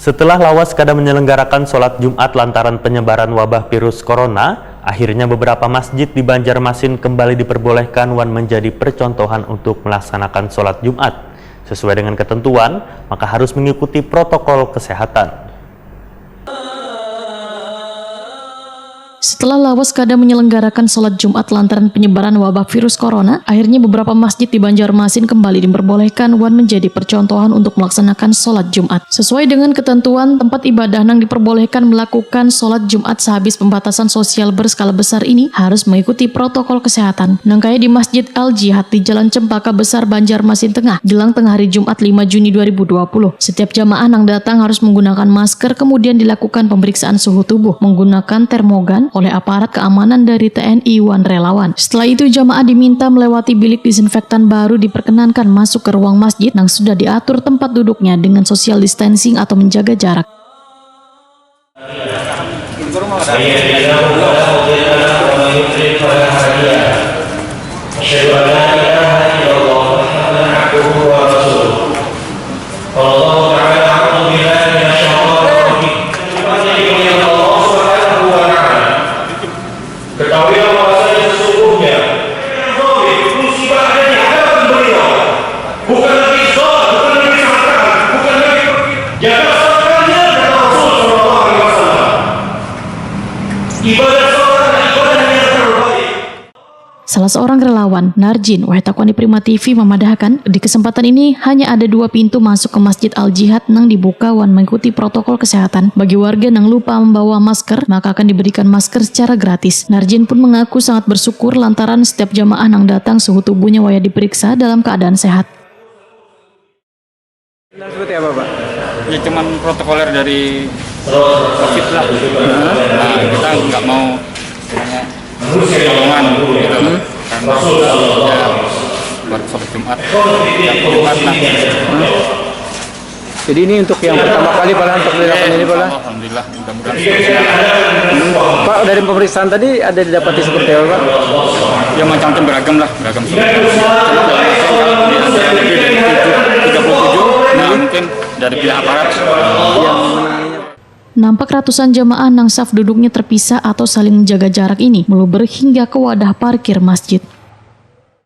Setelah Lawas Kada menyelenggarakan sholat Jumat lantaran penyebaran wabah virus corona, akhirnya beberapa masjid di Banjarmasin kembali diperbolehkan menjadi percontohan untuk melaksanakan sholat Jumat. Sesuai dengan ketentuan, maka harus mengikuti protokol kesehatan. Setelah Lawas Kada menyelenggarakan sholat Jumat lantaran penyebaran wabah virus corona, akhirnya beberapa masjid di Banjarmasin kembali diperbolehkan menjadi percontohan untuk melaksanakan sholat Jumat. Sesuai dengan ketentuan, tempat ibadah yang diperbolehkan melakukan sholat Jumat sehabis pembatasan sosial berskala besar ini harus mengikuti protokol kesehatan. Nangkaya di Masjid Al-Jihad di Jalan Cempaka Besar, Banjarmasin Tengah, jelang tengah hari Jumat 5 Juni 2020. Setiap jamaah yang datang harus menggunakan masker, kemudian dilakukan pemeriksaan suhu tubuh menggunakan termogan oleh aparat keamanan dari TNI relawan. Setelah itu jamaah diminta melewati bilik disinfektan baru diperkenankan masuk ke ruang masjid yang sudah diatur tempat duduknya dengan social distancing atau menjaga jarak. Ketahuilah bahwasanya sesungguhnya musibah adanya hadapan beliau, bukan lagi sholat, bukan lagi sahabat, bukan lagi jaga sholatnya kata Rasul Sallallahu Alaihi Wasallam. Ibadah sholat adalah ibadah yang terbaik. Salah seorang relawan, Narjin, Wahetakwani Prima TV memadahkan, di kesempatan ini hanya ada 2 pintu masuk ke Masjid Al-Jihad yang dibuka mengikuti protokol kesehatan. Bagi warga yang lupa membawa masker, maka akan diberikan masker secara gratis. Narjin pun mengaku sangat bersyukur lantaran setiap jamaah yang datang suhu tubuhnya diperiksa dalam keadaan sehat. Seperti apa, Pak? Ya cuman protokoler dari COVID lah. Nah, kita nggak mau tolongan gitu. Karena ya buat sholat Jumat, Jumat lah. Jadi ini untuk yang pertama kali Pak untuk dilakukan ini Pak? Alhamdulillah, mudah-mudahan. Pak, dari pemeriksaan tadi ada didapati seperti apa, Pak? Ya macam-macam beragam lah, beragam suhu. Ada lebih dari 37, mungkin dari pihak aparat yang Nampak ratusan jamaah yang saf duduknya terpisah atau saling menjaga jarak ini meluber hingga ke wadah parkir masjid.